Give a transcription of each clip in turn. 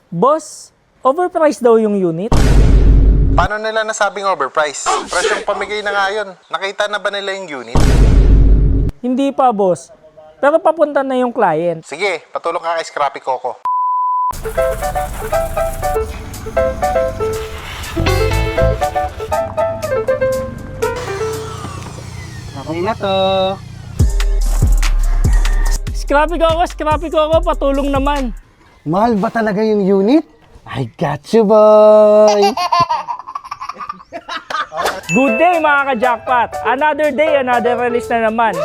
Boss, overpriced daw yung unit. Paano nila nasabing overpriced? Presyong pamigay na nga yun. Nakita na ba nila yung unit? Hindi pa, boss. Pero papunta na yung client. Sige, patulong ka kay Scrappy Coco. Okay na to. Scrappy Coco, patulong naman. Mahal ba talaga yung unit? I got you, boy! Good day mga ka-jackpot! Another day, another release na naman.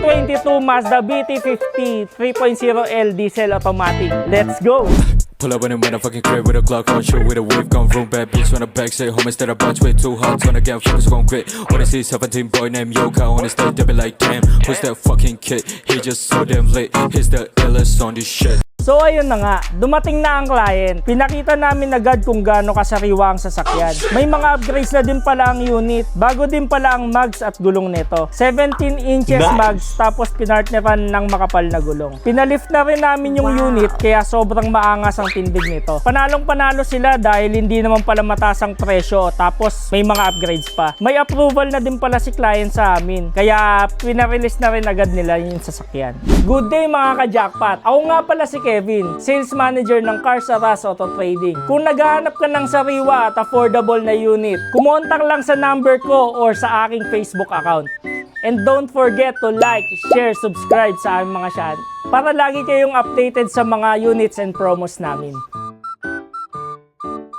2022 Mazda BT50 3.0L diesel automatic. Let's go! Pull up in a motherfucking crib with a Glock on, shoot with a wave gun, room bad bitch on the back, say home instead of bunch way too hot, gonna get focus gon' quit. Wanna see 17 boy named Yoka on the stage, they be like, damn, who's that fucking kid? He just so damn lit, he's the illest on this shit. So ayun na nga, dumating na ang client. Pinakita namin agad kung gaano kasariwa ang sasakyan. May mga upgrades na din pala ang unit. Bago din pala ang mags at gulong nito. 17 inches mags tapos pinartneran ng makapal na gulong. Pinalift na rin namin yung unit kaya sobrang maangas ang tindig nito. Panalong panalo sila dahil hindi naman pala mataas ang presyo tapos may mga upgrades pa. May approval na din pala si client sa amin. Kaya pinarelease na rin agad nila yung sasakyan. Good day mga ka-jackpot. Ako nga pala si Kevin, sales manager ng Cars Aras Auto Trading. Kung naghahanap ka ng sariwa at affordable na unit, kumontak lang sa number ko or sa aking Facebook account. And don't forget to like, share, subscribe sa aming mga channel para lagi kayong updated sa mga units and promos namin.